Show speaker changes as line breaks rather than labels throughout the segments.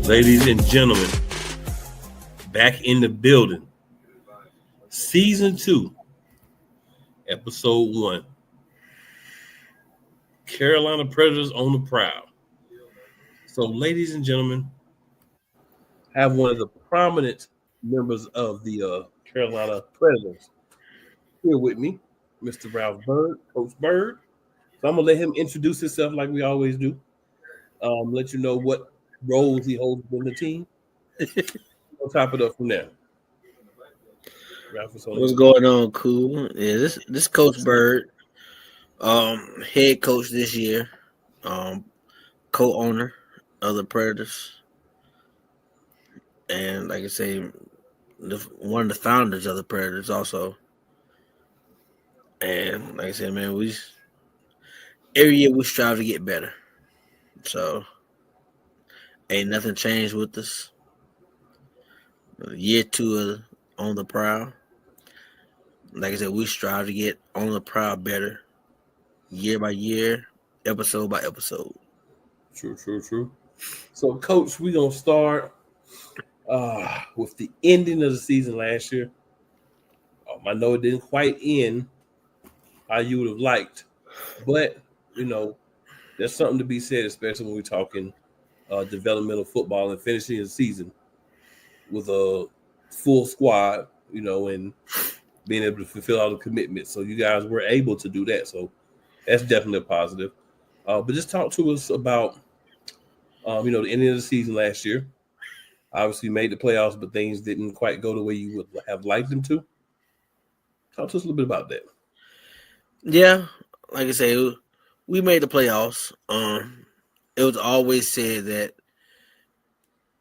Ladies and gentlemen, back in the building. Season 2, Episode 1. Carolina Predators on the prowl. So, ladies and gentlemen, I have one of the prominent members of the Carolina Predators here with me, Mr. Ralph Bird, Coach Bird. So I'm going to let him introduce himself like we always do. Let you know what roles he holds in the team. We'll top it up from there.
What's going on, cool? Yeah, this Coach Bird, head coach this year, co-owner of the Predators, and like I say, one of the founders of the Predators also. And like I said, man, every year we strive to get better. So ain't nothing changed with us. Year 2 on the prowl. Like I said, we strive to get on the prowl better, year by year, episode by episode.
True. So, Coach, we're going to start with the ending of the season last year. I know it didn't quite end how you would have liked, but, there's something to be said, especially when we're talking developmental football and finishing the season with a full squad, and being able to fulfill all the commitments. So you guys were able to do that. So that's definitely a positive. But just talk to us about, the ending of the season last year. Obviously made the playoffs, but things didn't quite go the way you would have liked them to. Talk to us a little bit about that.
Yeah, like I say, we made the playoffs. It was always said that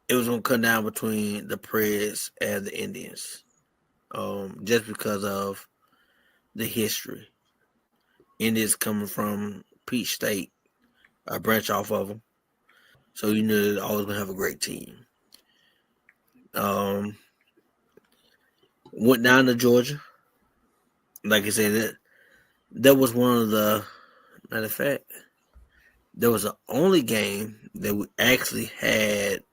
it was going to come down between the Preds and the Indians, just because of the history. Indians coming from Peach State, a branch off of them. So you knew they're always going to have a great team. Went down to Georgia. Like I said, that was one of the, matter of fact, there was the only game that we actually had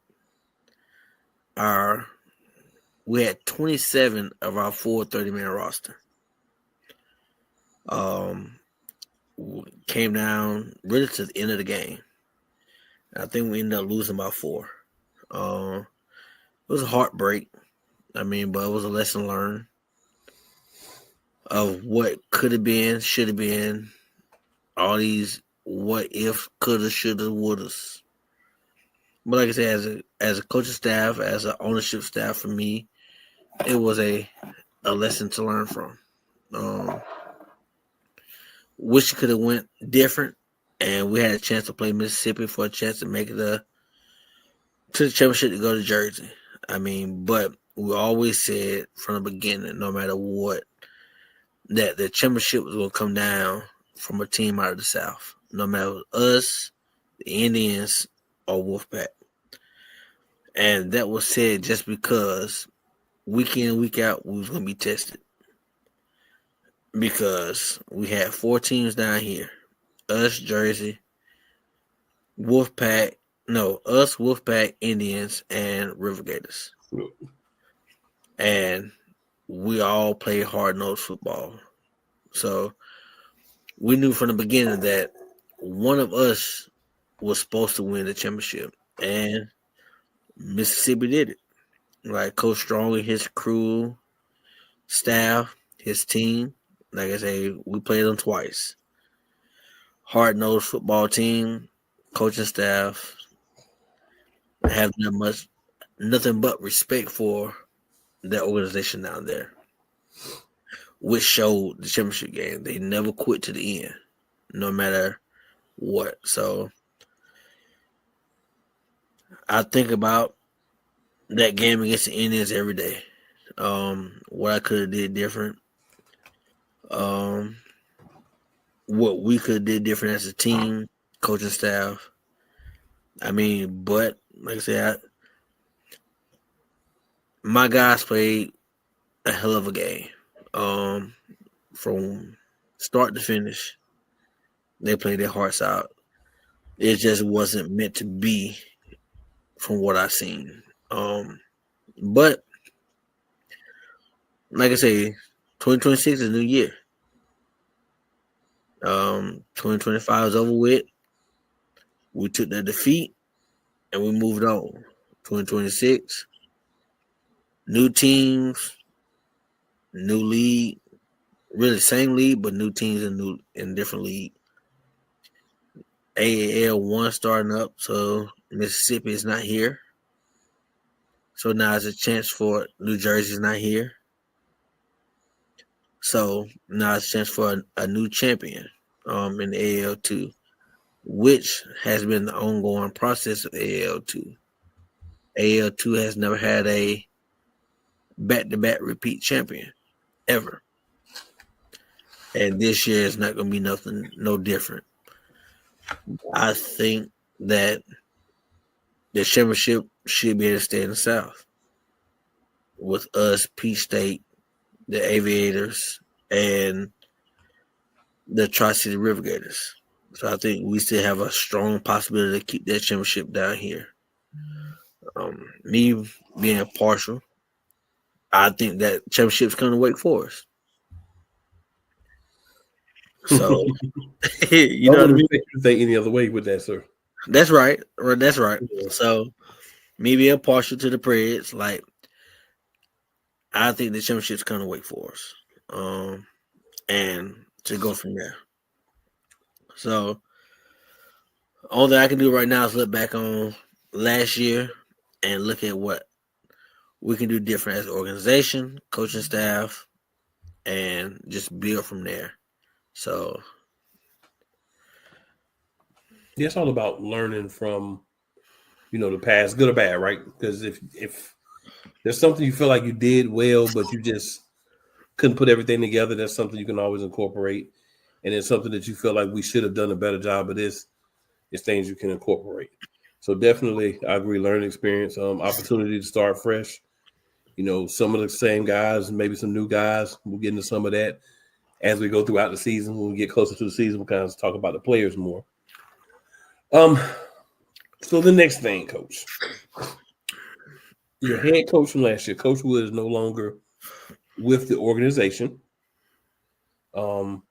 we had 27 of our full 30-man roster. Came down really to the end of the game. I think we ended up losing by 4. It was a heartbreak. But it was a lesson learned of what could have been, should have been, all these what if, coulda, shoulda, wouldas. But like I said, as a coaching staff, as an ownership staff, for me, it was a lesson to learn from. Wish it could have went different, and we had a chance to play Mississippi for a chance to make it to the championship to go to Jersey. But we always said from the beginning, no matter what, that the championship was going to come down from a team out of the South, no matter us, the Indians, or Wolfpack. And that was said just because week in, week out, we was going to be tested. Because we had 4 teams down here. Us, Jersey, Wolfpack, Indians, and River Gators. And we all play hard-nosed football. So we knew from the beginning that one of us was supposed to win the championship. And Mississippi did it. Like Coach Strong and his crew, staff, his team. Like I say, we played them twice. Hard-nosed football team, coaching staff, have nothing but respect for that organization down there, which showed the championship game. They never quit to the end, no matter what. So I think about that game against the Indians every day. What I could have did different. What we could have did different as a team, coaching staff. But like I said, my guys played a hell of a game. From start to finish, they played their hearts out. It just wasn't meant to be from what I've seen. But like I say, 2026 is a new year. 2025 is over with. We took the defeat and we moved on. 2026, new teams, new league, really same league, but new teams in different league. AAL 1 starting up, so Mississippi is not here. So now it's a chance for New Jersey's not here. So now it's a chance for a new champion in the AL2, which has been the ongoing process of AL2. AL2 has never had a back-to-back repeat champion ever. And this year is not going to be no different. I think that the championship should be able to stay in the South with us, Peach State, the Aviators, and the Tri-City River Gators. So I think we still have a strong possibility to keep that championship down here. Me being partial, I think that championship's coming to Wake Forest. So,
you know what I mean? You think any other way with that, sir?
That's right. That's right. Yeah. So, me being partial to the Preds, like, I think the championship's coming to Wake Forest. And to go from there. So, all that I can do right now is look back on last year and look at what we can do different as an organization, coaching staff, and just build from there. So,
yeah, it's all about learning from, the past, good or bad, right? Because if there's something you feel like you did well, but you just couldn't put everything together, that's something you can always incorporate. And it's something that you feel like we should have done a better job of this. It's things you can incorporate. So definitely, I agree, learning experience, opportunity to start fresh. Some of the same guys, maybe some new guys. We'll get into some of that as we go throughout the season. When we get closer to the season, we'll kind of talk about the players more. So the next thing, Coach. Your head coach from last year, Coach Wood, is no longer with the organization. So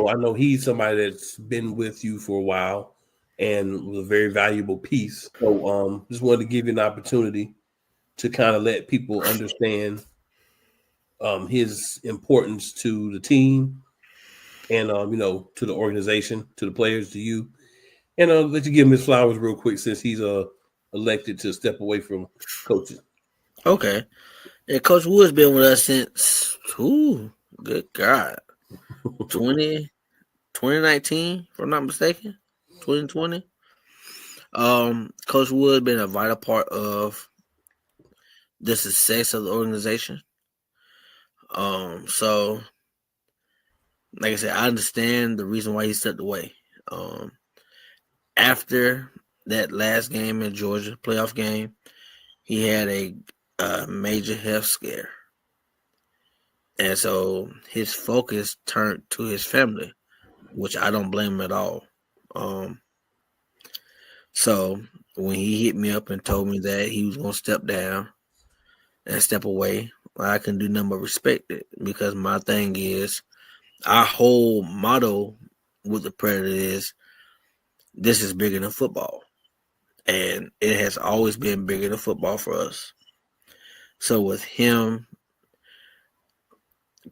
I know he's somebody that's been with you for a while and was a very valuable piece. So just wanted to give you an opportunity to kind of let people understand his importance to the team and, to the organization, to the players, to you. And let you give him his flowers real quick since he's elected to step away from coaching.
Okay. Yeah, Coach Wood's been with us since, good God, 2019, if I'm not mistaken, 2020. Coach Wood been a vital part of the success of the organization. So, like I said, I understand the reason why he stepped away. After that last game in Georgia, playoff game, he had a major health scare. And so his focus turned to his family, which I don't blame him at all. So when he hit me up and told me that he was going to step down and step away, I can do nothing but respect it, because my thing is, our whole motto with the Predator is, this is bigger than football. And it has always been bigger than football for us. So with him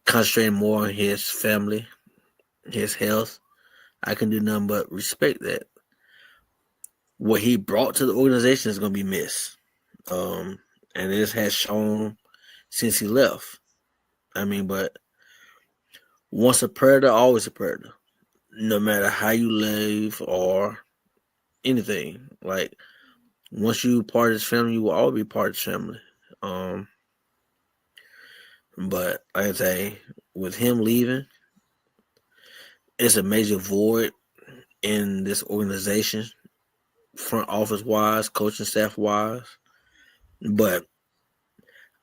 concentrating more on his family, his health, I can do nothing but respect that. What he brought to the organization is going to be missed. And this has shown since he left. But once a Predator, always a Predator. No matter how you live or anything. Like, once you part of his family, you will always be part of his family. But like I say, with him leaving, it's a major void in this organization, front office wise, coaching staff wise. But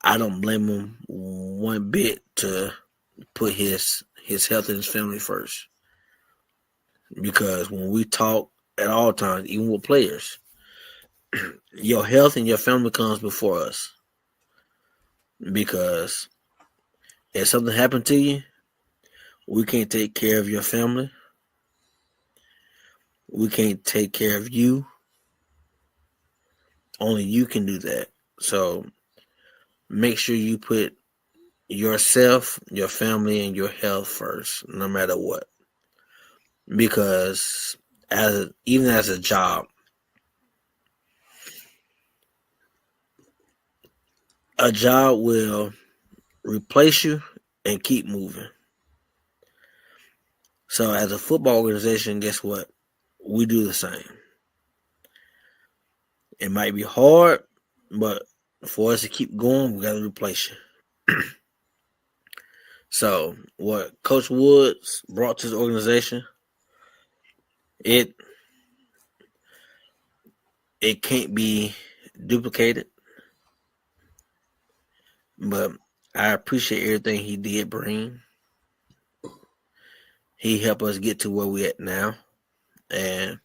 I don't blame him one bit to put his health and his family first. Because when we talk at all times, even with players, your health and your family comes before us. Because if something happened to you, we can't take care of your family. We can't take care of you. Only you can do that. So make sure you put yourself, your family, and your health first, no matter what. Because even as a job, a job will replace you and keep moving. So as a football organization, guess what? We do the same. It might be hard, but for us to keep going, we got to replace you. So what Coach Woods brought to the organization, it can't be duplicated. But I appreciate everything he did bring. He helped us get to where we at now. And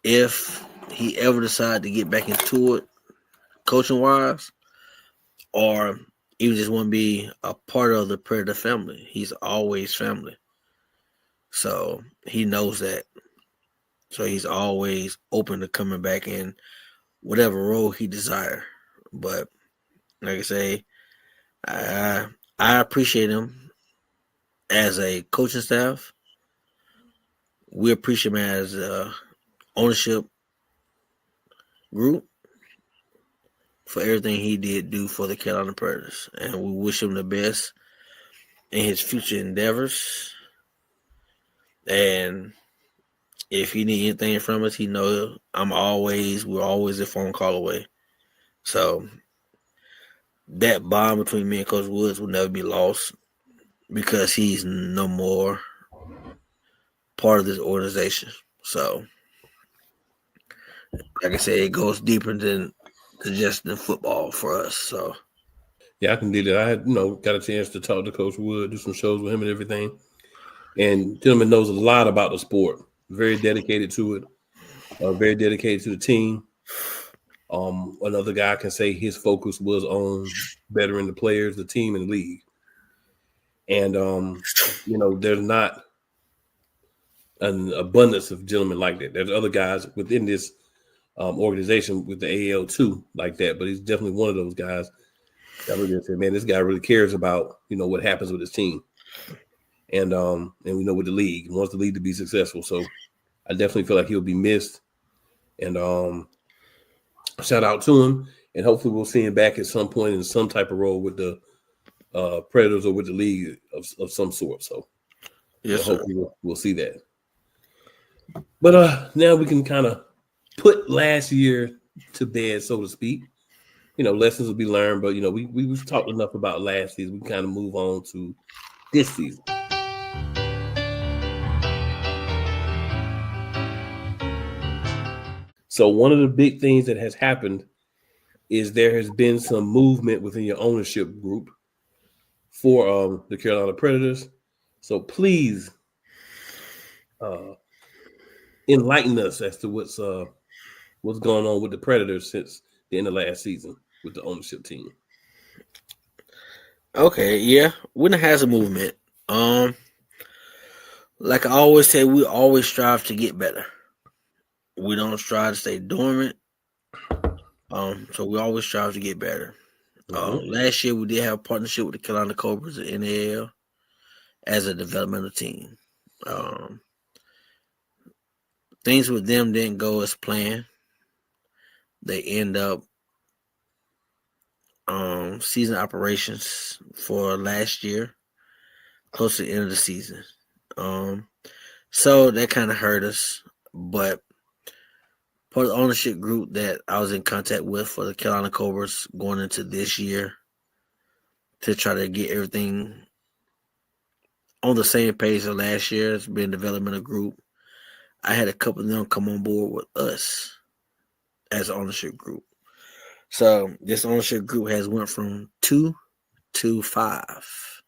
if he ever decide to get back into it, coaching wise, or even just want to be a part of the Predator family, he's always family. So he knows that. So he's always open to coming back in whatever role he desire. But like I say, I appreciate him as a coaching staff. We appreciate him as a ownership group for everything he did do for the Carolina Predators, and we wish him the best in his future endeavors. And if he need anything from us, he know we're always a phone call away. So that bond between me and Coach Woods will never be lost because he's no more part of this organization. So, like I said, it goes deeper than just the football for us. So,
Yeah, I can do that. I had, got a chance to talk to Coach Wood, do some shows with him and everything. And gentleman knows a lot about the sport. Very dedicated to it. Very dedicated to the team. Another guy can say his focus was on bettering the players, the team, and the league. And there's not an abundance of gentlemen like that. There's other guys within this organization with the AL too like that, but he's definitely one of those guys that really said, man, this guy really cares about what happens with his team, and we know with the league, he wants the league to be successful. So I definitely feel like he'll be missed, and shout out to him, and hopefully we'll see him back at some point in some type of role with the Predators or with the league of some sort. So
yes,
hopefully we'll see that. But now we can kind of put last year to bed, so to speak. Lessons will be learned, but we've talked enough about last season. We can kind of move on to this season. So one of the big things that has happened is there has been some movement within your ownership group for the Carolina Predators. So please enlighten us as to what's going on with the Predators since the end of last season with the ownership team.
Okay, yeah, we done has a movement. Like I always say, we always strive to get better. We don't strive to stay dormant. So we always strive to get better. Last year we did have a partnership with the Carolina Cobras at NAL as a developmental team. Things with them didn't go as planned. They end up season operations for last year, close to the end of the season. So that kind of hurt us. But part of the ownership group that I was in contact with for the Carolina Cobras going into this year to try to get everything on the same page as last year. It's been a developmental group. I had a couple of them come on board with us as an ownership group. So this ownership group has went from 2 to 5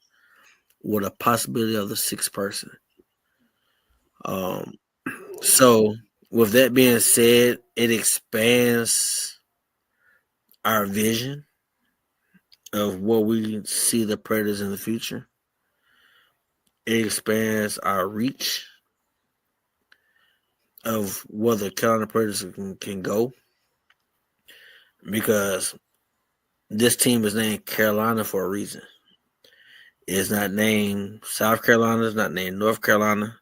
with a possibility of the 6th person. So with that being said, it expands our vision of where we see the Predators in the future. It expands our reach of where the Carolina Predators can go, because this team is named Carolina for a reason. It's not named South Carolina. It's not named North Carolina.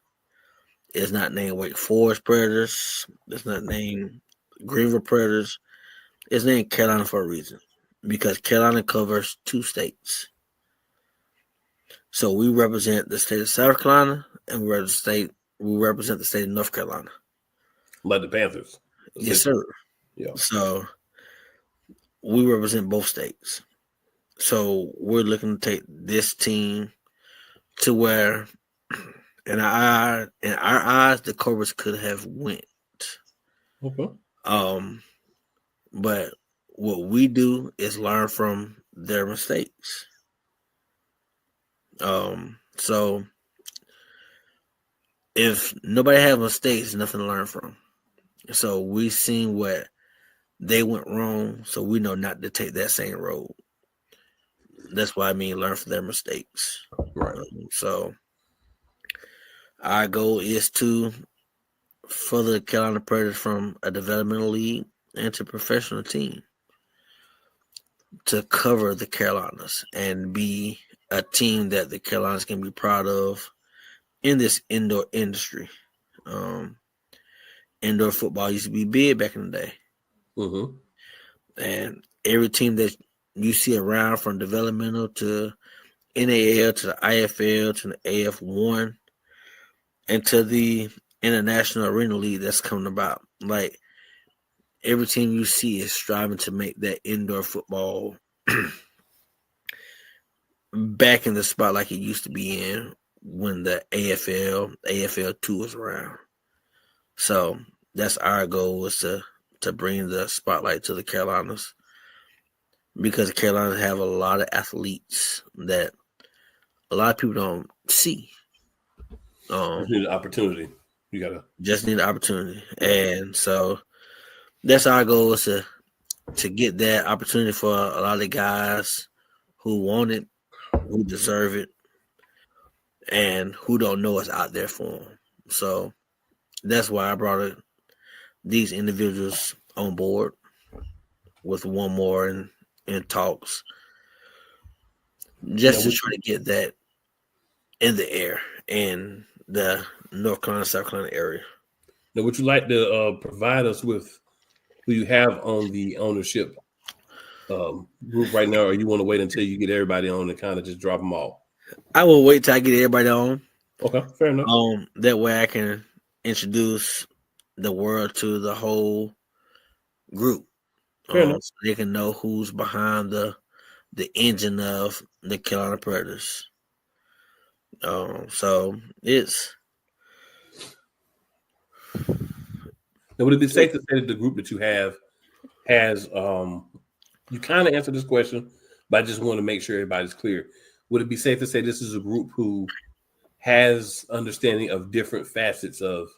It's not named Wake Forest Predators. It's not named Greenville Predators. It's named Carolina for a reason, because Carolina covers 2 states. So we represent the state of South Carolina, and we represent the state of North Carolina.
Like the Panthers.
Yes, sir.
Yeah.
So we represent both states. So we're looking to take this team to where, in our eyes, the Cobras could have went.
Okay.
But what we do is learn from their mistakes. So if nobody has mistakes, there's nothing to learn from. So we seen what they went wrong, so we know not to take that same road. That's why I mean learn from their mistakes.
Right.
So our goal is to further the Carolina Predators from a developmental league into a professional team, to cover the Carolinas and be a team that the Carolinas can be proud of in this indoor industry. Indoor football used to be big back in the day.
Mm-hmm.
And every team that you see around, from developmental to NAL to the IFL to the AF1 and to the International Arena League that's coming about, like, every team you see is striving to make that indoor football back in the spot like it used to be in when the AFL2 was around. So that's our goal, is to bring the spotlight to the Carolinas, because the Carolinas have a lot of athletes that a lot of people don't see.
Just need an opportunity. You gotta
just need an opportunity, and so that's our goal, is to get that opportunity for a lot of guys who want it, who deserve it, and who don't know it's out there for them. So that's why I brought these individuals on board, with one more in talks, just to try to get that in the air in the North Carolina, South Carolina area.
Now, would you like to provide us with who you have on the ownership group right now, or you want to wait until you get everybody on and kind of just drop them off?
I will wait till I get everybody on.
Okay, fair enough.
That way I can introduce the world to the whole group. So they can know who's behind the engine of the Carolina Predators. So it's.
Now, would it be safe to say that the group that you have has, you kind of answered this question, but I just want to make sure everybody's clear. Would it be safe to say this is a group who has understanding of different facets of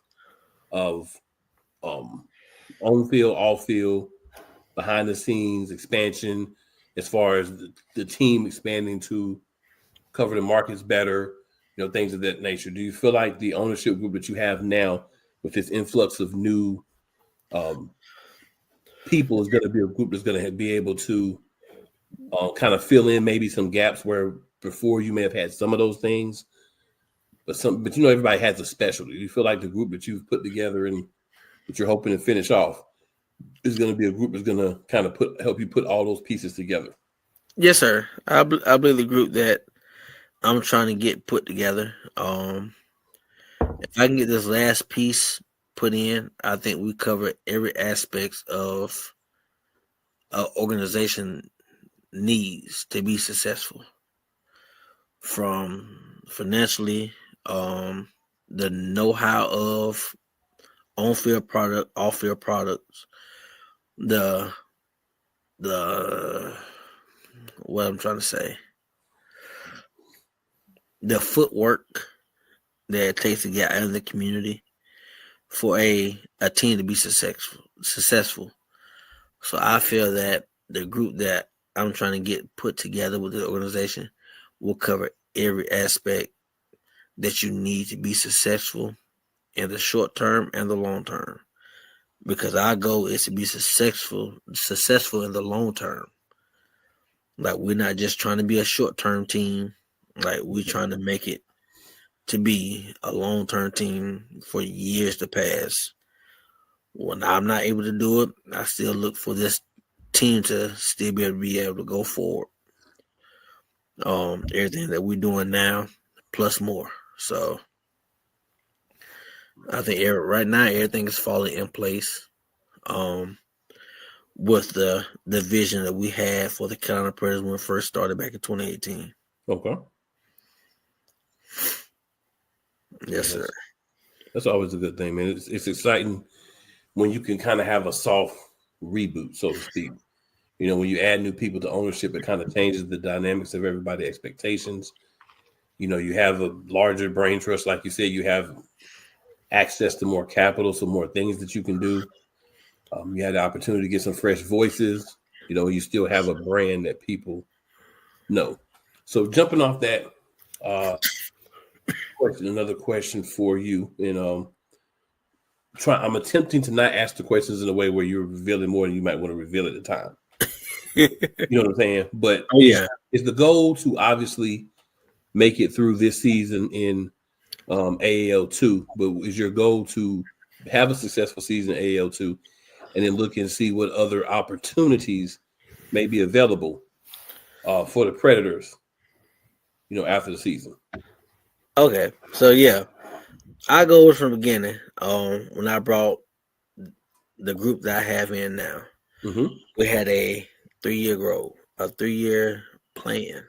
on field, off field, behind the scenes expansion, as far as the team expanding to cover the markets better, things of that nature? Do you feel like the ownership group that you have now, with this influx of new people, is going to be a group that's going to be able to kind of fill in maybe some gaps where before you may have had some of those things, but everybody has a specialty? Do you feel like the group that you've put together and that you're hoping to finish off is going to be a group that's going to kind of help you put all those pieces together?
Yes, sir. I believe the group that I'm trying to get put together. If I can get this last piece put in, I think we cover every aspect of an organization needs to be successful, from financially, the know-how of on-field product, off-field products, the what I'm trying to say, the footwork that it takes to get out of the community, for a team to be successful. So I feel that the group that I'm trying to get put together with the organization will cover every aspect that you need to be successful in the short term and the long term. Because our goal is to be successful in the long term. Like, we're not just trying to be a short term team. Like, we're trying to make it to be a long term team for years to pass. When I'm not able to do it, I still look for this team to still be able to go forward. Everything that we're doing now, plus more. So I think right now everything is falling in place. With the vision that we had for the Carolina Predators when we first started back in 2018.
Okay.
Yes, sir.
That's always a good thing, man. It's exciting when you can kind of have a soft reboot, so to speak. You know, when you add new people to ownership, it kind of changes the dynamics of everybody's expectations. You know, you have a larger brain trust, like you said. You have access to more capital, so more things that you can do. You had the opportunity to get some fresh voices. You know, you still have a brand that people know. So jumping off that question, another question for you, and I'm attempting to not ask the questions in a way where you're revealing more than you might want to reveal at the time. You know what I'm saying? But is the goal to obviously make it through this season in AAL2? But is your goal to have a successful season in AAL2 and then look and see what other opportunities may be available for the Predators, you know, after the season?
Okay, so yeah, I go from the beginning. When I brought the group that I have in now, we had a 3-year goal, a 3-year plan.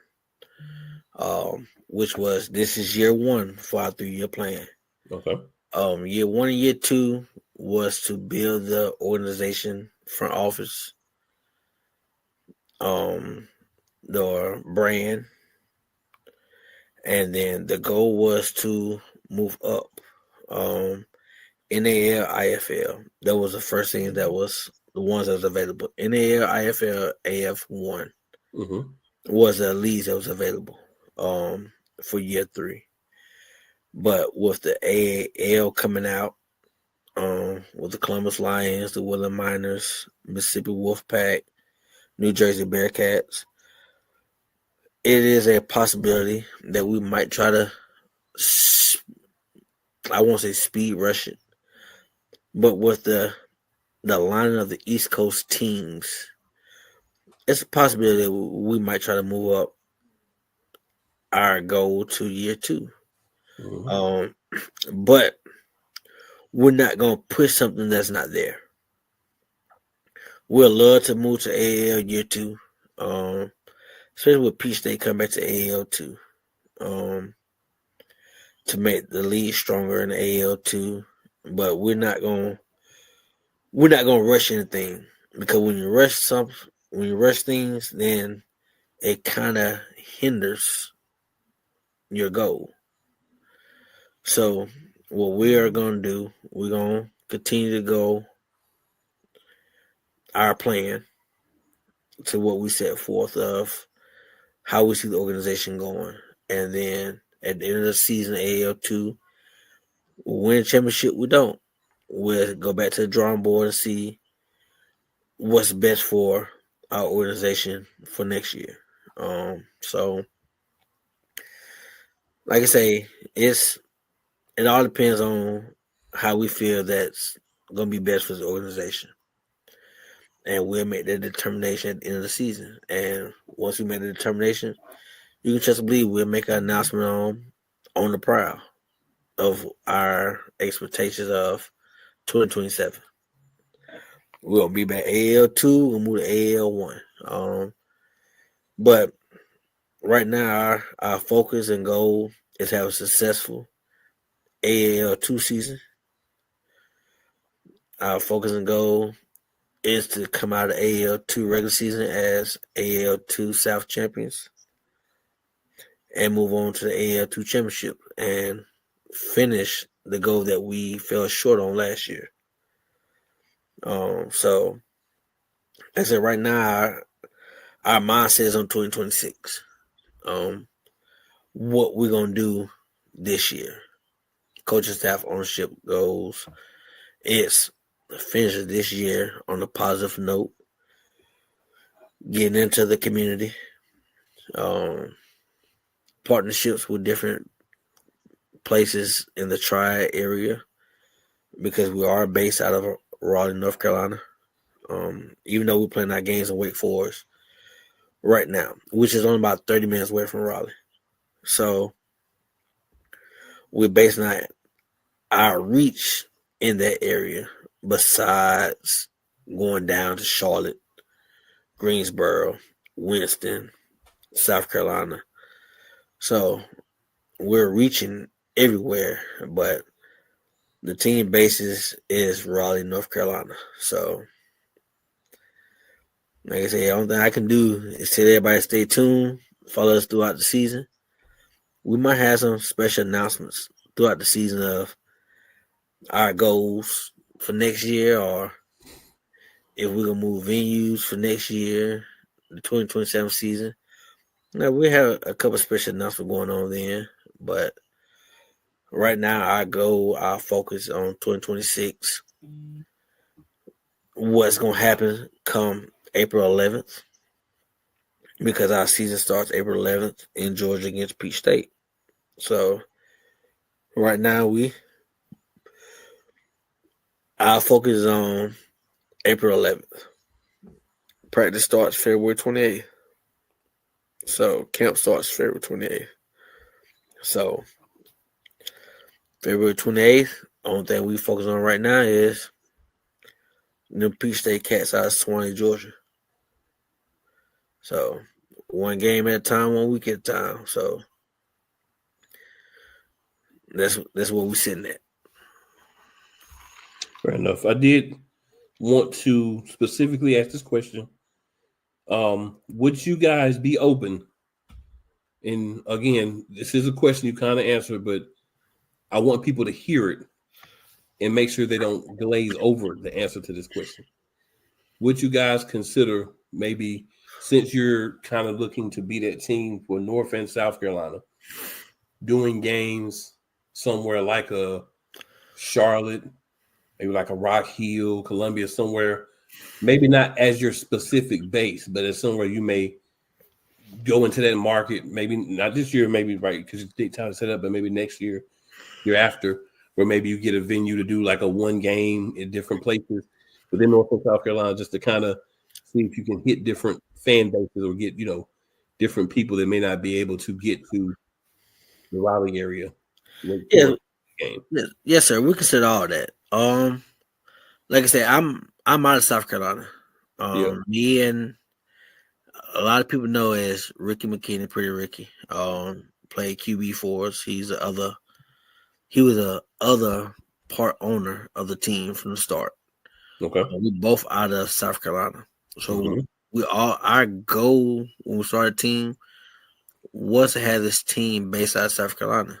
Which was, this is year 1 for our 3-year plan.
Okay.
Year 1 and year 2 was to build the organization front office, the brand, and then the goal was to move up. NAL, IFL. That was the first thing that was the ones that was available. NAL, IFL, AF1 was the leagues that was available for year 3. But with the AAL coming out, with the Columbus Lions, the Woodland Miners, Mississippi Wolfpack, New Jersey Bearcats, it is a possibility that we might try to, I won't say speed rush it, but with the lining of the East Coast teams, it's a possibility that we might try to move up our goal to year 2. But we're not going to push something that's not there. We'd love to move to AAL year 2, especially with Peach State come back to AAL 2, to make the league stronger in the AAL 2. But we're not gonna rush anything, because when you rush things, then it kind of hinders your goal. So what we are gonna do, we're gonna continue to go our plan to what we set forth of how we see the organization going, and then at the end of the season, AAL2, we'll win a championship. We don't. We'll go back to the drawing board and see what's best for our organization for next year. So, like I say, it all depends on how we feel that's going to be best for the organization. And we'll make that determination at the end of the season. And once we make the determination, you can trust and believe we'll make an announcement on the Prowl of our expectations of 2027. We'll be back AL2, we'll move to AL1. But right now, our focus and goal is to have a successful AL2 season. Our focus and goal is to come out of AL2 regular season as AL2 South champions and move on to the AL2 championship and finish the goal that we fell short on last year. So I said right now our mindset is on 2026. What we're gonna do this year. Coaching staff ownership goals. It's finish this year on a positive note. Getting into the community. Partnerships with different places in the Tri area because we are based out of Raleigh, North Carolina. Even though we're playing our games in Wake Forest right now, which is only about 30 minutes away from Raleigh. So we're basing our reach in that area besides going down to Charlotte, Greensboro, Winston, South Carolina. So we're reaching everywhere, but the team basis is Raleigh, North Carolina. So, like I said, the only thing I can do is tell everybody stay tuned, follow us throughout the season. We might have some special announcements throughout the season of our goals for next year, or if we're going to move venues for next year, the 2027 season. Now, we have a couple of special announcements going on then, but right now, our focus on 2026. What's going to happen come April 11th, because our season starts April 11th in Georgia against Peach State. So right now, our focus is on April 11th. Practice starts February 28th. So camp starts February 28th. So February 28th, only thing we focus on right now is the Peach State Cats out of Swanee, Georgia. So one game at a time, 1 week at a time. So that's what we're sitting at.
Fair enough. I did want to specifically ask this question. Would you guys be open? And again, this is a question you kind of answered, but I want people to hear it and make sure they don't glaze over the answer to this question. Would you guys consider maybe, since you're kind of looking to be that team for North and South Carolina, doing games somewhere like a Charlotte, maybe like a Rock Hill, Columbia, somewhere, maybe not as your specific base, but it's somewhere you may go into that market, maybe not this year, maybe right, because it's take time to set up, but maybe next year, year after, where maybe you get a venue to do like a one game in different places within North and South Carolina, just to kind of see if you can hit different fan bases or get, different people that may not be able to get to the Raleigh area.
Yeah. Game. Yes, sir. We consider all that. Like I said, I'm out of South Carolina. Me and a lot of people know as Ricky McCain and Pretty Ricky. Played QB for us. He was the other part owner of the team from the start.
Okay.
We both out of South Carolina. So our goal when we started the team was to have this team based out of South Carolina.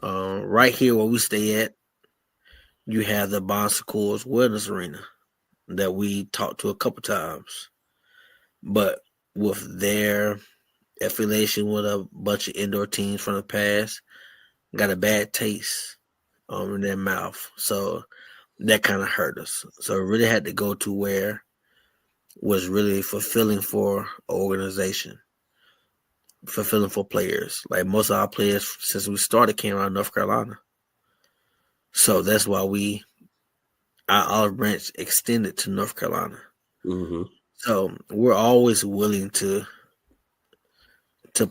Right here where we stay at, you have the Bon Secours Wellness Arena that we talked to a couple times. But with their affiliation with a bunch of indoor teams from the past, got a bad taste in their mouth. So that kind of hurt us. So it really had to go to where was really fulfilling for an organization, fulfilling for players. Like most of our players, since we started, came out of North Carolina. So that's why our olive branch extended to North Carolina.
Mm-hmm.
So we're always willing to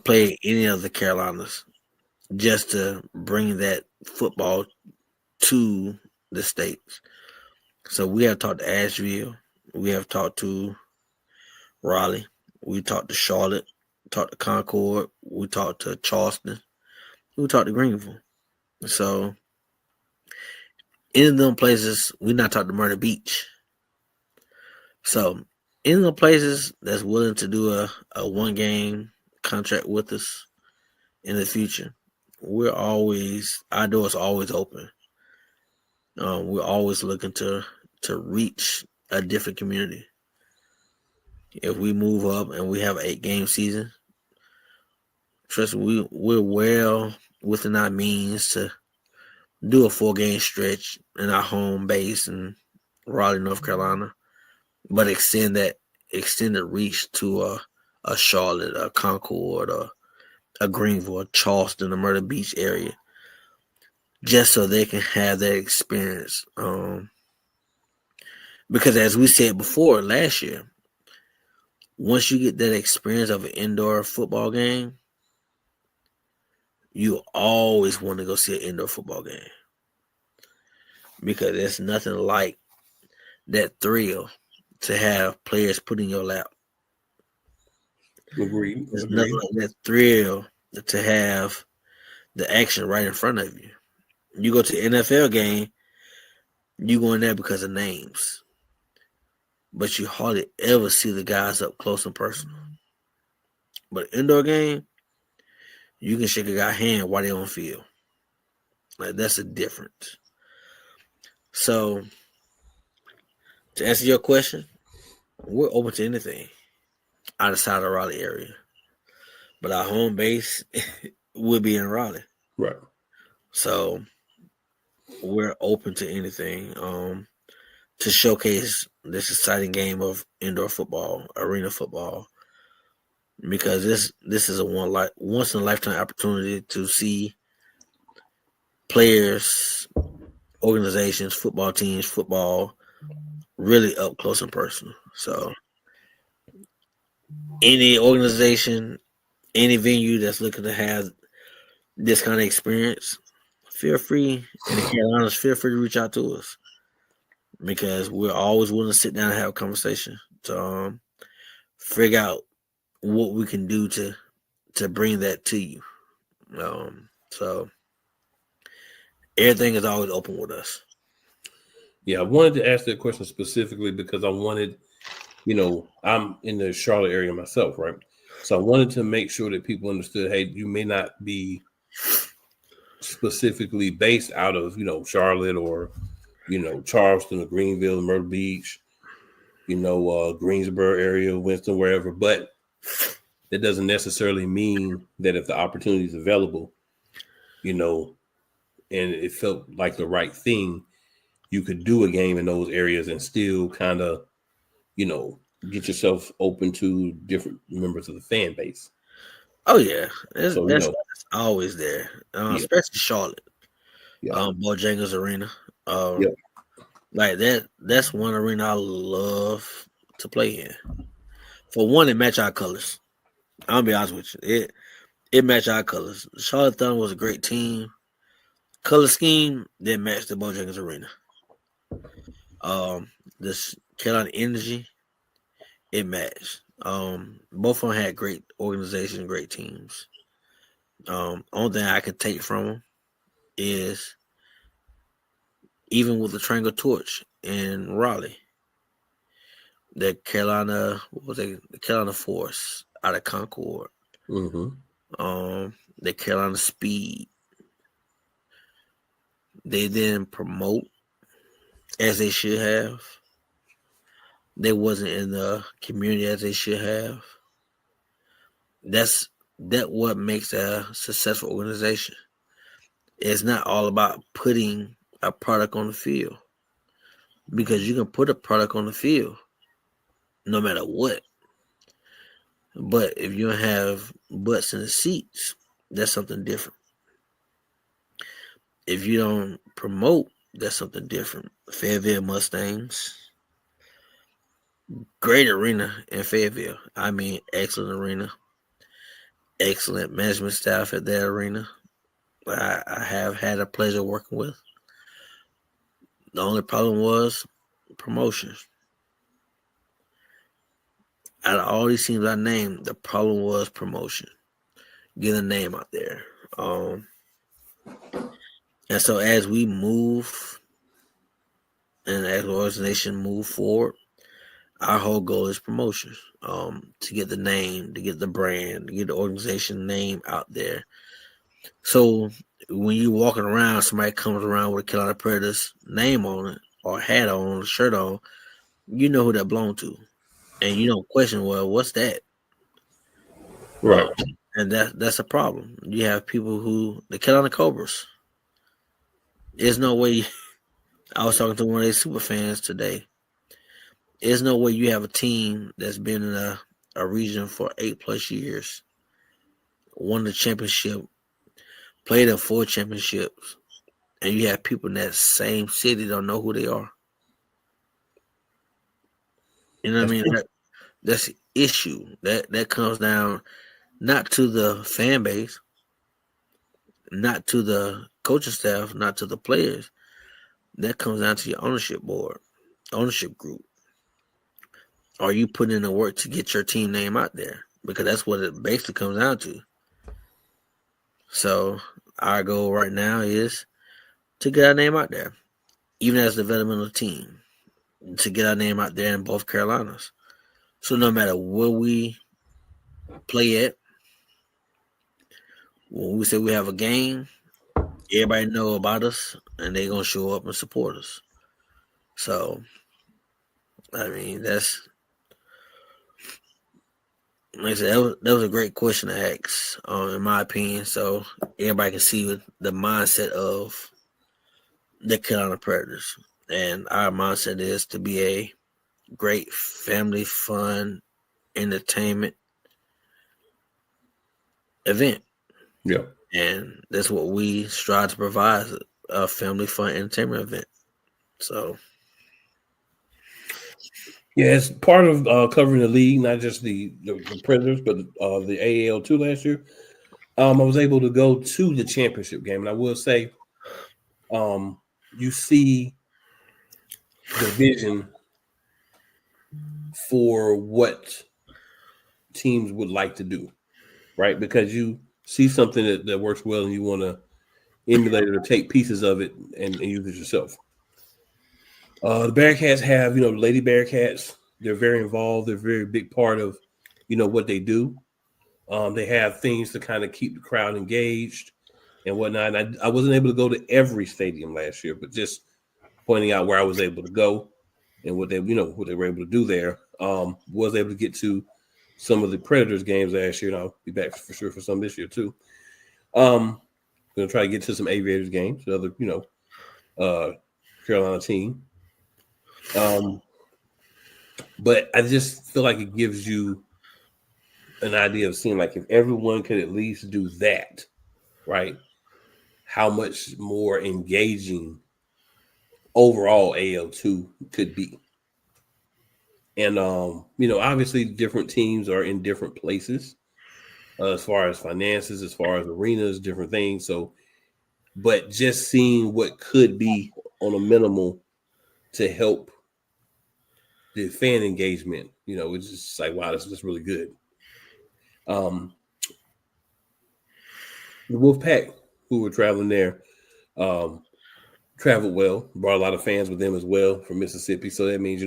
play any of the Carolinas just to bring that football to the States. So we have talked to Asheville. We have talked to Raleigh. We talked to Charlotte. Talked to Concord. We talked to Charleston. We talked to Greenville. So in them places, we not talked to Myrtle Beach. So in the places that's willing to do a one game contract with us in the future, our door's always open. We're always looking to reach a different community. If we move up and we have an 8-game season, trust me, we're well within our means to do a 4-game stretch in our home base in Raleigh, North Carolina, but extend the reach to a Charlotte, a Concord, a Greenville, a Charleston, a Myrtle Beach area, just so they can have that experience. Because as we said before last year, once you get that experience of an indoor football game, you always want to go see an indoor football game. Because there's nothing like that thrill to have players put in your lap.
Agreed.
There's nothing like that thrill to have the action right in front of you. You go to an NFL game, you go in there because of names. But you hardly ever see the guys up close and personal. But indoor game, you can shake a guy's hand while they're on field. Like, that's a difference. So, to answer your question, we're open to anything outside of the Raleigh area. But our home base will be in Raleigh.
Right.
So, we're open to anything to showcase this exciting game of indoor football, arena football. Because this is a once in a lifetime opportunity to see players, organizations, football teams, football really up close and personal. So any organization, any venue that's looking to have this kind of experience, feel free in the Carolinas, feel free to reach out to us. Because we're always willing to sit down and have a conversation to figure out what we can do to bring that to you. So everything is always open with us.
Yeah, I wanted to ask that question specifically because I wanted, I'm in the Charlotte area myself, right? So I wanted to make sure that people understood, hey, you may not be specifically based out of, Charlotte or, Charleston or Greenville, Myrtle Beach, Greensboro area, Winston, wherever. But that doesn't necessarily mean that if the opportunity is available, and it felt like the right thing, you could do a game in those areas and still kind of, get yourself open to different members of the fan base.
Oh yeah, that's always there, especially Charlotte.
Yeah.
Bojangles Arena.
Yep.
Like that. That's one arena I love to play in. For one, it match our colors. I'll be honest with you. It matched our colors. Charlotte Thunder was a great team. Color scheme didn't match the Bojangles Arena. This Carolina Energy, it matched. Both of them had great organization, great teams. Only thing I could take from them is even with the Triangle Torch in Raleigh, the Carolina Force out of Concord, the Carolina Speed, they didn't promote as they should have. They wasn't in the community as they should have. That what makes a successful organization. It's not all about putting a product on the field, because you can put a product on the field no matter what. But if you don't have butts in the seats, that's something different. If you don't promote, that's something different. Fayetteville Mustangs, great arena in Fayetteville. I mean, excellent arena. Excellent management staff at that arena. I have had a pleasure working with. The only problem was promotion. Out of all these teams I named, the problem was promotion. Get a name out there. And so as we move and as the organization move forward, our whole goal is promotion. To get the name, to get the brand, to get the organization name out there, So when you walking around, somebody comes around with a Carolina Predators name on it or hat on, or shirt on, you know who that belong to, and you don't question, well, what's that?
Right.
And that's a problem. You have people who the Carolina Cobras. There's no way. I was talking to one of their super fans today. There's no way you have a team that's been in a region for 8+ years, won the championship, played in 4 championships, and you have people in that same city don't know who they are. You know what I
That's
mean?
true.
That's the issue. That comes down not to the fan base, not to the coaching staff, not to the players. That comes down to your ownership board, ownership group. Are you putting in the work to get your team name out there? Because that's what it basically comes down to. So our goal right now is to get our name out there, even as a developmental team, to get our name out there in both Carolinas. So no matter where we play at, when we say we have a game, everybody know about us and they're gonna show up and support us. So I mean that's like I said, that was a great question to ask, in my opinion. So everybody can see the mindset of the Carolina Predators. And our mindset is to be a great family fun entertainment event.
Yeah.
And that's what we strive to provide, a family fun entertainment event. So
Yeah, it's part of covering the league, not just the Predators, but the AAL2 last year. I was able to go to the championship game, and I will say, you see the vision for what teams would like to do, right? Because you see something that works well, and you want to emulate it or take pieces of it and use it yourself. The Bearcats have, Lady Bearcats. They're very involved. They're a very big part of, what they do. They have things to kind of keep the crowd engaged and whatnot. And I wasn't able to go to every stadium last year, but just pointing out where I was able to go and what they were able to do there. Was able to get to some of the Predators games last year, and I'll be back for sure for some this year too. Gonna try to get to some Aviators games, another Carolina team. But I just feel like it gives you an idea of seeing like if everyone could at least do that, right? How much more engaging overall AL2 could be. And obviously different teams are in different places as far as finances, as far as arenas, different things. So, but just seeing what could be on a minimal to help the fan engagement, it's just like wow, this is really good. Um, the Wolfpack, who were traveling there, um, traveled well, brought a lot of fans with them as well from Mississippi. So that means,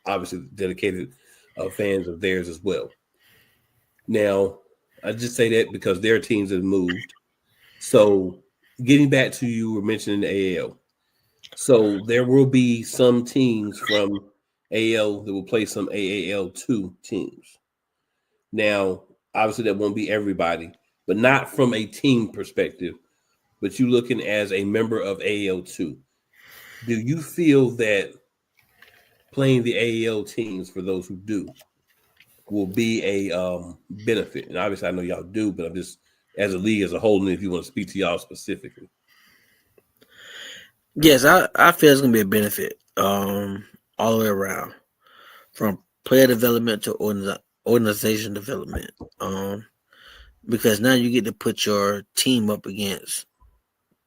obviously dedicated fans of theirs as well. Now, I just say that because their teams have moved. So getting back to you were mentioning the AAL. So there will be some teams from AL that will play some AAL2 teams. Now, obviously that won't be everybody, but not from a team perspective, but you looking as a member of AAL2. Do you feel that playing the AAL teams for those who do will be a benefit? And obviously, I know y'all do, but I'm just as a league as a whole, and if you want to speak to y'all specifically.
yes, I feel it's gonna be a benefit, all the way around, from player development to organization development. Because now you get to put your team up against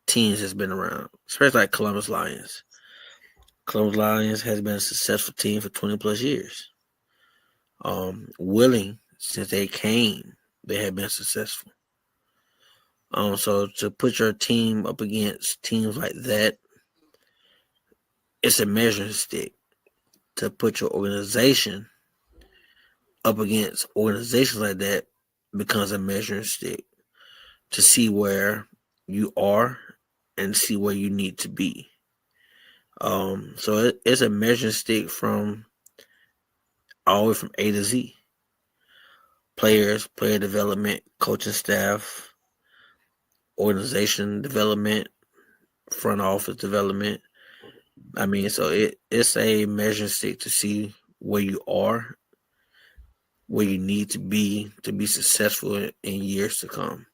teams that's been around, especially like Columbus Lions. Columbus Lions has been a successful team for 20+ years. Willing, since they came, they have been successful. So to put your team up against teams like that, it's a measuring stick. To put your organization up against organizations like that becomes a measuring stick. to see where you are and see where you need to be. So it's a measuring stick from all the way from A to Z. Players, player development, coaching staff, organization development, front office development. I mean, so it's a measuring stick to see where you are, where you need to be successful in years to come.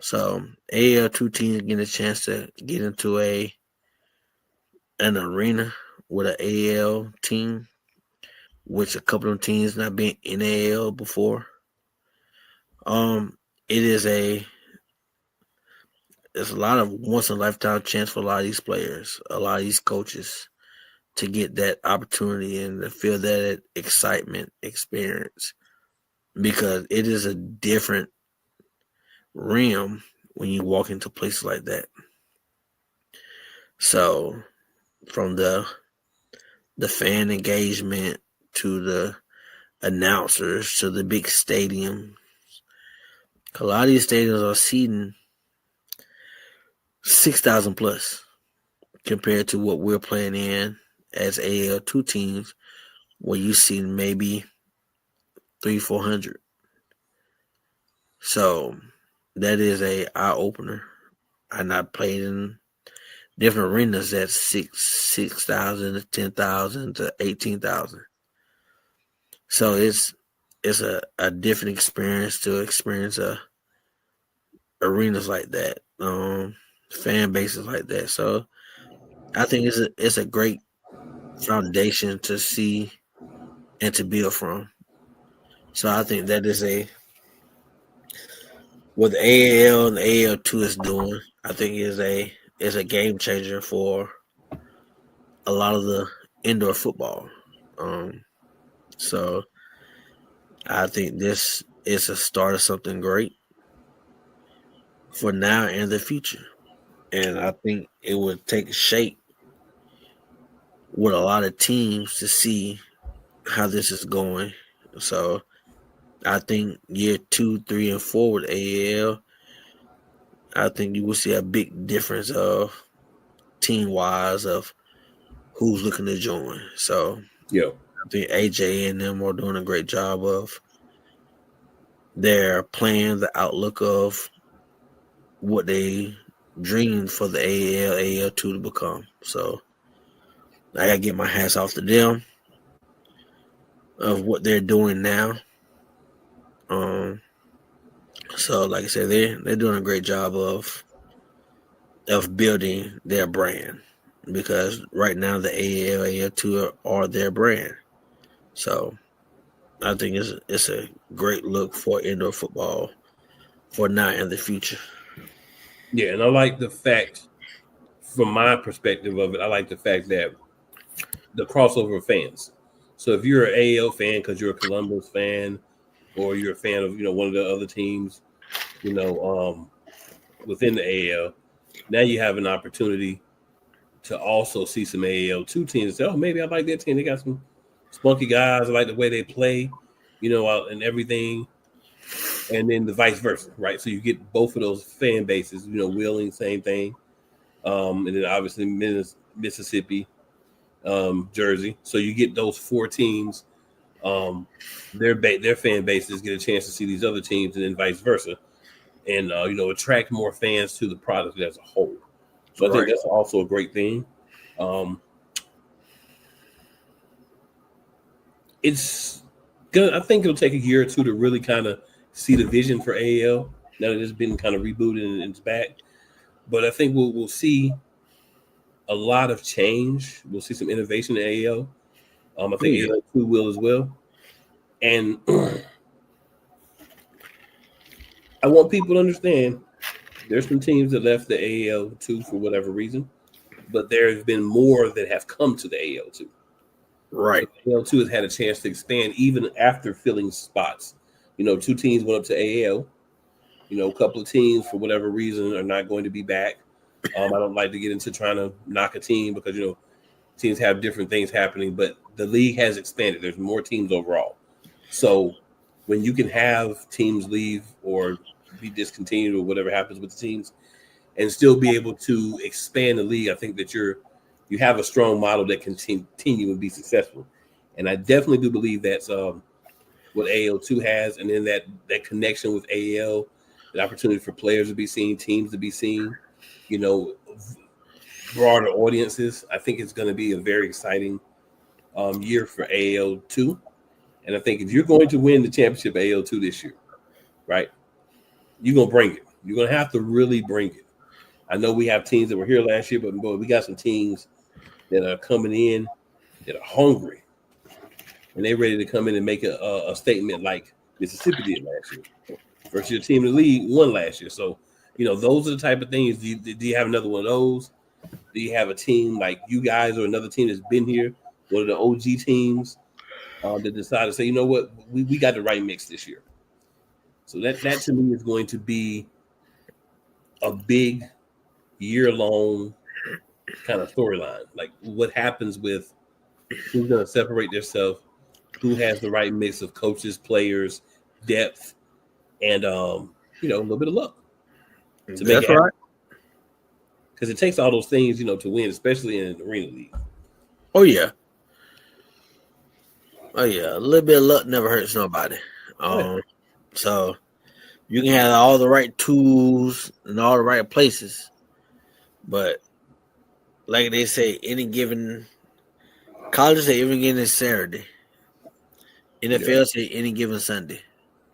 So AL2 teams getting a chance to get into an arena with an AL team, which a couple of teams not been in AL before. It is it's a lot of once in a lifetime chance for a lot of these players, a lot of these coaches to get that opportunity and to feel that excitement experience, because it is a different realm when you walk into places like that. So from the fan engagement to the announcers to the big stadium, a lot of these stadiums are seating 6,000 plus compared to what we're playing in as AL2 teams, where you see maybe 300-400. So that is a eye opener. I not played in different arenas at 6,000 to 10,000 to 18,000. So it's a different experience to experience arenas like that, fan bases like that. So I think it's a great foundation to see and to build from. So I think that is what the AAL and the AL2 is doing. I think is a game changer for a lot of the indoor football. So I think this is a start of something great for now and the future. And I think it would take shape with a lot of teams to see how this is going. So I think year 2, 3, and 4 with AAL, I think you will see a big difference of team wise of who's looking to join. So
Yeah.
I think AJ and them are doing a great job of their plan, the outlook of what they dreamed for the AAL, AL2 to become. So I gotta get my hats off to them of what they're doing now. So like I said, they're doing a great job of building their brand, because right now the AAL, AL2 are their brand. So I think it's a great look for indoor football for now and the future.
Yeah, and I like the fact, from my perspective of it, I like the fact that the crossover of fans. So if you're an AL fan because you're a Columbus fan, or you're a fan of one of the other teams, you know, within the AL, now you have an opportunity to also see some AL2 teams and say, oh, maybe I like that team. They got some spunky guys. I like the way they play, and everything. And then the vice versa, right? So you get both of those fan bases. Wheeling, same thing. And then obviously Mississippi, Jersey. So you get those four teams. Their fan bases get a chance to see these other teams, and then vice versa, and attract more fans to the product as a whole. So I think
Right.
that's also a great thing. Um, it's good. I think it'll take a year or two to really kind of see the vision for AL now that it's been kind of rebooted and it's back. But I think we'll see a lot of change. We'll see some innovation in AL. I
Oh
think
yeah.
AL2 will as well. And I want people to understand there's some teams that left the AL2 for whatever reason, but there have been more that have come to the AL2. So
Right.
AL2 has had a chance to expand even after filling spots. Two teams went up to AL. A couple of teams, for whatever reason, are not going to be back. I don't like to get into trying to knock a team because, teams have different things happening, but the league has expanded. There's more teams overall. So when you can have teams leave or be discontinued or whatever happens with the teams, and still be able to expand the league. I think that you have a strong model that can continue and be successful. And I definitely do believe that's what AL2 has, and then that connection with AL, the opportunity for players to be seen, teams to be seen, broader audiences. I think it's going to be a very exciting year for AL2. And I think if you're going to win the championship AL2 this year, right, you're going to bring it. You're going to have to really bring it. I know we have teams that were here last year, but boy, we got some teams that are coming in that are hungry. And they're ready to come in and make a statement like Mississippi did last year. First year team in the league won last year. So, those are the type of things. Do you have another one of those? Do you have a team like you guys or another team that's been here, one of the OG teams that decided to say, you know what, we got the right mix this year? So that to me is going to be a big year-long kind of storyline. Like what happens with who's going to separate themselves, who has the right mix of coaches, players, depth, and a little bit of luck to make it happen. Right. Because it takes all those things, to win, especially in an arena league.
Oh yeah. A little bit of luck never hurts nobody. So you can have all the right tools and all the right places, but like they say, college say any given Saturday. NFL say any given Sunday.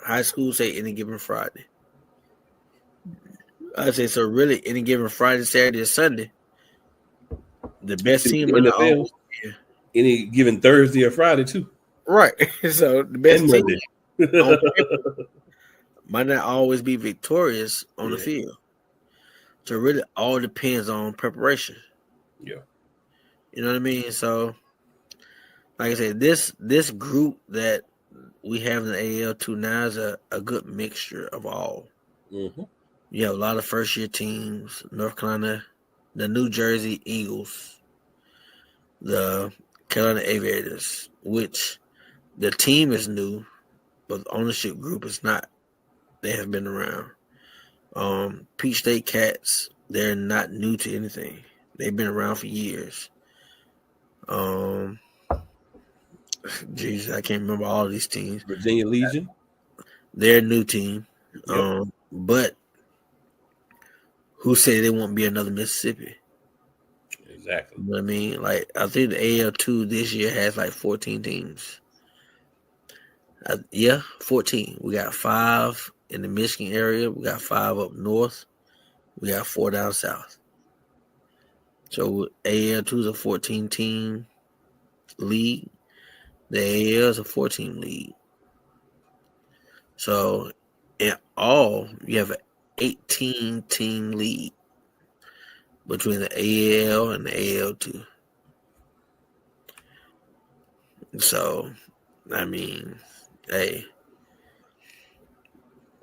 High school say any given Friday. I say so. Really, any given Friday, Saturday, or Sunday, the best team in the NFL.
Any given Thursday or Friday too.
Right. So the best team on paper might not always be victorious on the field. So really, all depends on preparation.
Yeah.
You know what I mean? So, like I said, this group that we have in the AL2 now is a good mixture of all.
Mm-hmm.
You have a lot of first-year teams, North Carolina, the New Jersey Eagles, the Carolina Aviators, which the team is new, but the ownership group is not. They have been around. Peach State Cats, they're not new to anything. They've been around for years. Geez, I can't remember all of these teams.
Virginia Legion,
they're a new team. Yep. But who said they won't be another Mississippi?
Exactly.
You know what I mean? Like, I think the AL2 this year has like 14 teams. 14. We got 5 in the Michigan area. We got 5 up north. We got 4 down south. So AL2 is a 14-team league. The AL is a 14 league. So in all, you have an 18-team league between the AL and the AL2. So, I mean, hey,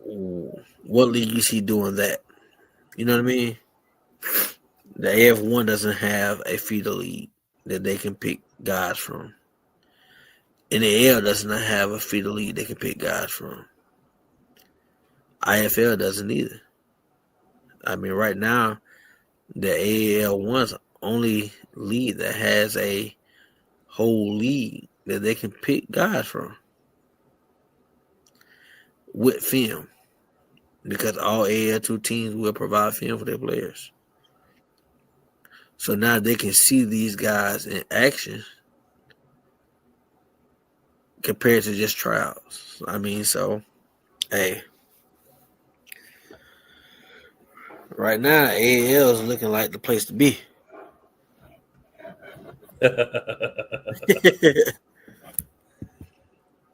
what league you see doing that? You know what I mean? The AF1 doesn't have a feeder league that they can pick guys from. And the AL does not have a feeder league they can pick guys from. IFL doesn't either. I mean, right now, the AL1's only league that has a whole league that they can pick guys from with film, because all AL2 teams will provide film for their players. So now they can see these guys in action compared to just tryouts. I mean, so, hey, right now, AL is looking like the place to be.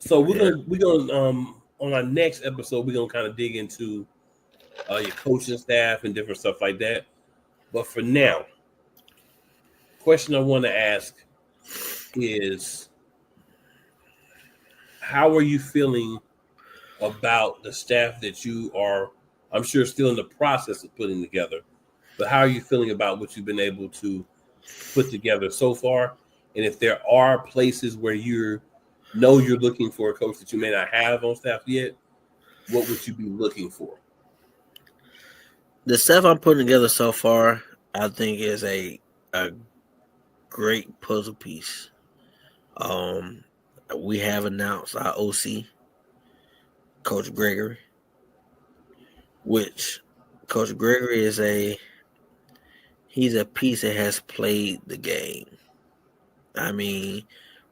So we're gonna on our next episode we're gonna kind of dig into your coaching staff and different stuff like that. But for now, question I want to ask is, how are you feeling about the staff that you are, I'm sure, still in the process of putting together, but how are you feeling about what you've been able to put together so far? And if there are places where you're looking for a coach that you may not have on staff yet, what would you be looking for?
The stuff I'm putting together so far, I think, is a great puzzle piece. We have announced our OC, Coach Gregory, which Coach Gregory he's a piece that has played the game. I mean,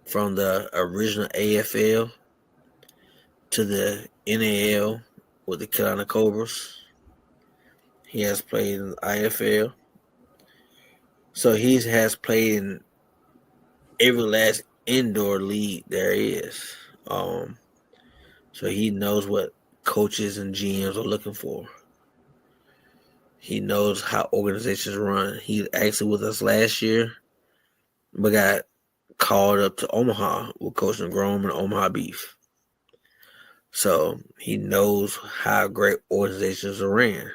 from the original AFL to the NAL with the Carolina Cobras. He has played in the IFL. So he has played in every last indoor league there is. So he knows what coaches and GMs are looking for. He knows how organizations run. He was actually with us last year, but got called up to Omaha with Coach Grom and Omaha Beef. So he knows how great organizations are ran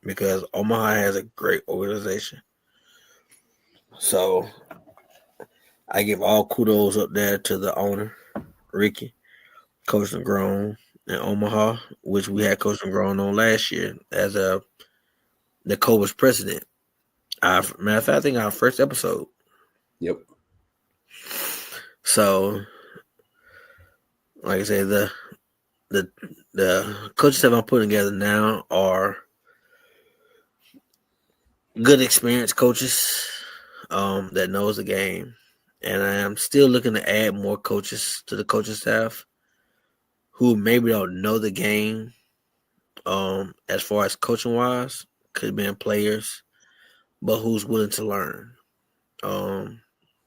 because Omaha has a great organization. So I give all kudos up there to the owner, Ricky, Coach Grom in Omaha, which we had Coach Grom on last year as the Cobras president. Matter of fact, I think our first episode.
Yep.
So, like I said, the coaches that I'm putting together now are good experienced coaches that knows the game, and I am still looking to add more coaches to the coaching staff who maybe don't know the game as far as coaching wise, could have been players, but who's willing to learn.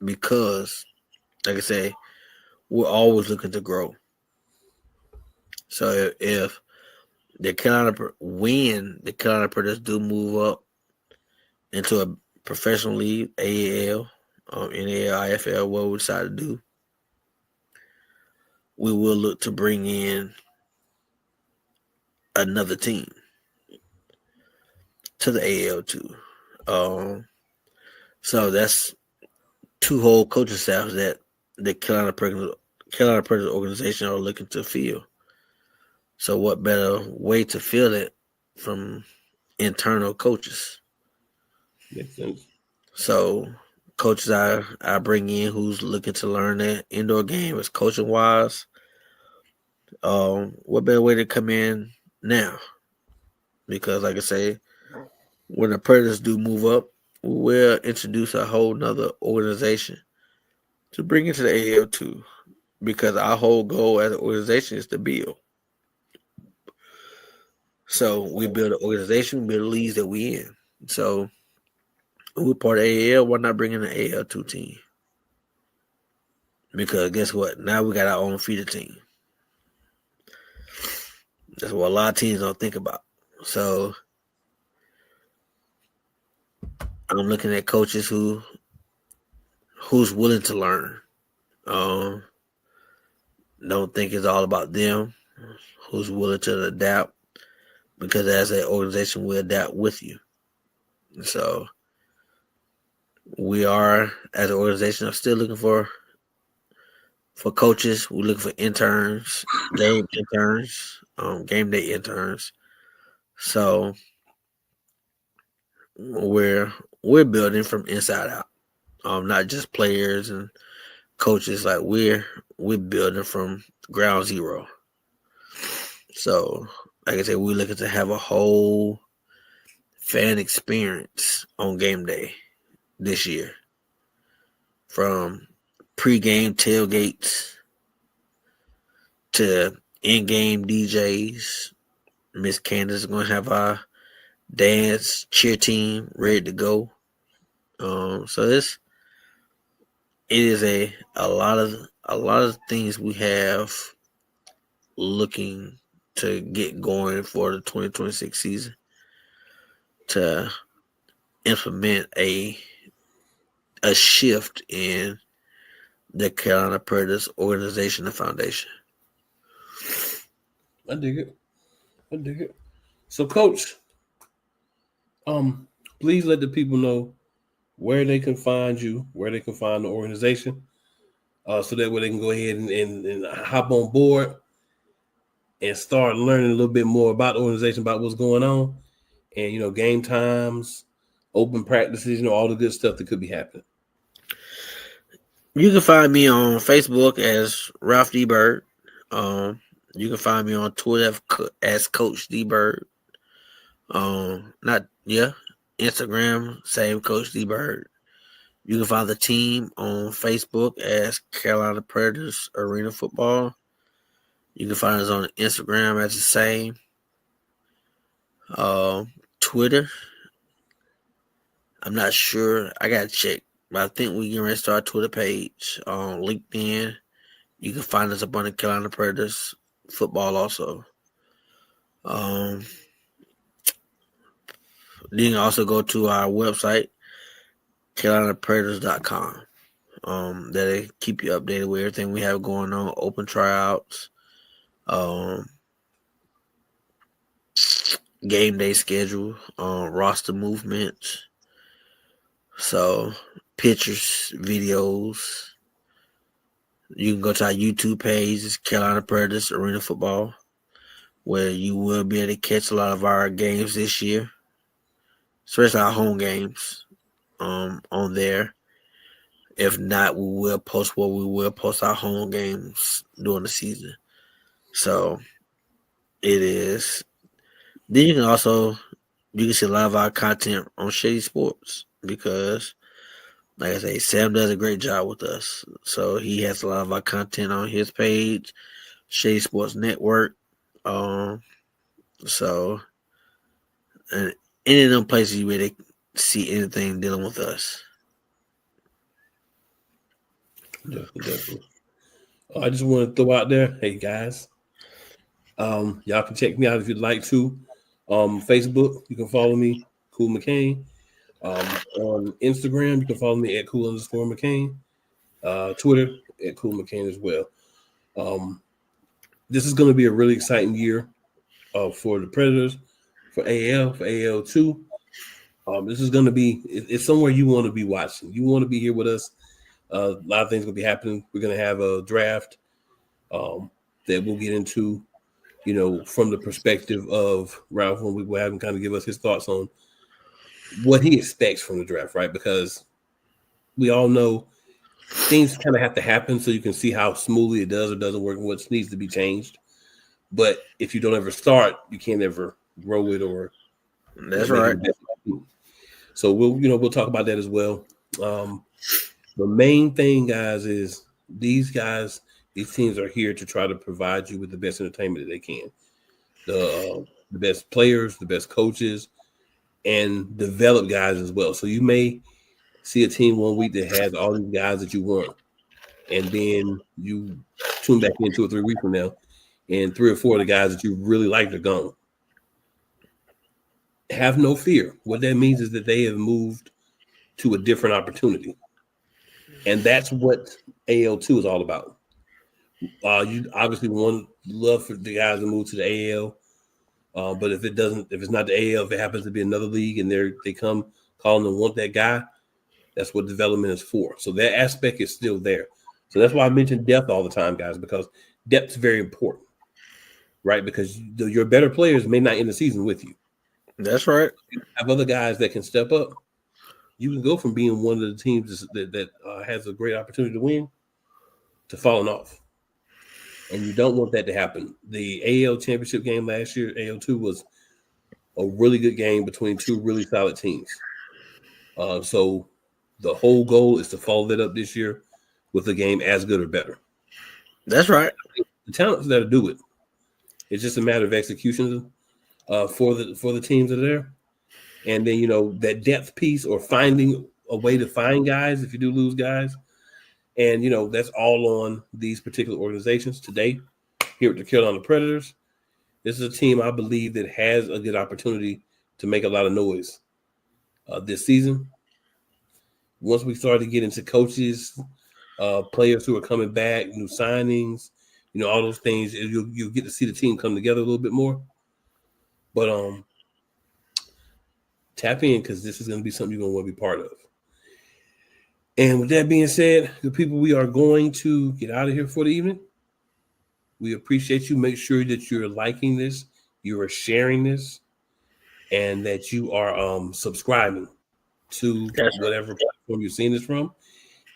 Because, like I say, we're always looking to grow. So if the Carolina Predators do move up into a professional league, AAL, NAL, IFL, what we decide to do, we will look to bring in another team to the AL2. So that's two whole coaching staffs that the Carolina Predators organization are looking to fill. So what better way to fill it from internal coaches?
Makes sense.
So coaches I bring in who's looking to learn that indoor game is coaching wise. What better way to come in now? Because like I say, when the Predators do move up, we'll introduce a whole nother organization to bring into the AL2. Because our whole goal as an organization is to build. So we build an organization, we build the leagues that we in. So we're part of AAL, why not bring in an AL2 team? Because guess what? Now we got our own feeder team. That's what a lot of teams don't think about. So I'm looking at coaches who's willing to learn. Don't think it's all about them. Who's willing to adapt? Because as an organization, we adapt with you. So we are, as an organization, are still looking for coaches. We're looking for interns, game day interns. So we're building from inside out. Not just players and coaches. Like we're building from ground zero. So, like I said, we're looking to have a whole fan experience on game day this year. From pre-game tailgates to in-game DJs. Miss Candace is going to have our dance cheer team ready to go. So it is a lot of things we have looking to get going for the 2026 season to implement a shift in the Carolina Predators organization and foundation.
I dig it. So, Coach, please let the people know where they can find you, where they can find the organization, so that way they can go ahead and hop on board and start learning a little bit more about the organization, about what's going on. and game times, open practices, all the good stuff that could be happening.
You can find me on Facebook as Ralph D. Bird. You can find me on Twitter as Coach D. Bird. Instagram, same Coach D. Bird. You can find the team on Facebook as Carolina Predators Arena Football. You can find us on Instagram as the same. Twitter, I'm not sure. I gotta check. But I think we can start our Twitter page. On LinkedIn, you can find us up on the Carolina Predators Football also. You can also go to our website, CarolinaPredators.com. That'll keep you updated with everything we have going on, open tryouts, game day schedule, roster movements. So pictures, videos. You can go to our YouTube page, it's Carolina Predators Arena Football, where you will be able to catch a lot of our games this year, especially our home games on there. If not, we will post our home games during the season. So it is. Then you can see a lot of our content on Shady Sports because, like I say, Sam does a great job with us. So he has a lot of our content on his page, Shady Sports Network. So, and any of them places you really see anything dealing with us.
Definitely. I just want to throw out there, hey guys, y'all can check me out if you'd like to. Facebook, you can follow me, Cool McCain. On Instagram, you can follow me at Cool_McCain. Twitter at Cool McCain as well. This is going to be a really exciting year for the Predators, for AL, for AL2. This is going to be, it's somewhere you want to be watching. You want to be here with us. A lot of things will be happening. We're going to have a draft that we'll get into, from the perspective of Ralph, when we will have him kind of give us his thoughts on what he expects from the draft, right? Because we all know things kind of have to happen so you can see how smoothly it does or doesn't work and what needs to be changed. But if you don't ever start, you can't ever grow it or
that's right.
So we'll talk about that as well. The main thing, guys, is these teams are here to try to provide you with the best entertainment that they can. The best players, the best coaches, and develop guys as well. So you may see a team one week that has all these guys that you want, and then you tune back in 2 or 3 weeks from now, and 3 or 4 of the guys that you really liked are gone. Have no fear. What that means is that they have moved to a different opportunity. And that's what AL2 is all about. You obviously love for the guys to move to the AL. But if it's not the AL, if it happens to be another league and they come calling and want that guy, that's what development is for. So that aspect is still there. So that's why I mention depth all the time, guys, because depth is very important, right? Because your better players may not end the season with you.
That's right.
You have other guys that can step up. You can go from being one of the teams that has a great opportunity to win to falling off. And you don't want that to happen. The AL championship game last year, AL2, was a really good game between 2 really solid teams. So the whole goal is to follow that up this year with a game as good or better.
That's right.
The talent's there to do it. It's just a matter of execution for the teams that are there. And then, that depth piece or finding a way to find guys if you do lose guys. And, that's all on these particular organizations today here at the Carolina Predators. This is a team I believe that has a good opportunity to make a lot of noise this season. Once we start to get into coaches, players who are coming back, new signings, all those things, you'll get to see the team come together a little bit more. But tap in because this is going to be something you're going to want to be part of. And with that being said, the people, we are going to get out of here for the evening. We appreciate you. Make sure that you're liking this, you are sharing this, and that you are subscribing to whatever platform you're seeing this from.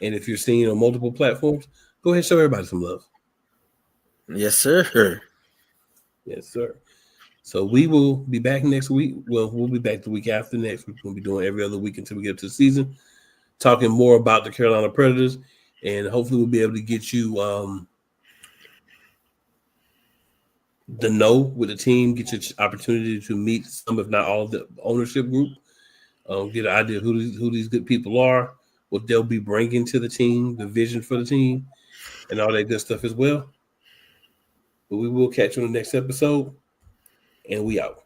And if you're seeing it on multiple platforms, go ahead and show everybody some love.
Yes, sir.
Yes, sir. So we will be back next week. Well, we'll be back the week after next. We're going to be doing every other week until we get up to the season, talking more about the Carolina Predators, and hopefully we'll be able to get you the know with the team, get your opportunity to meet some, if not all, of the ownership group, get an idea of who these good people are, what they'll be bringing to the team, the vision for the team, and all that good stuff as well. But we will catch you on the next episode, and we out.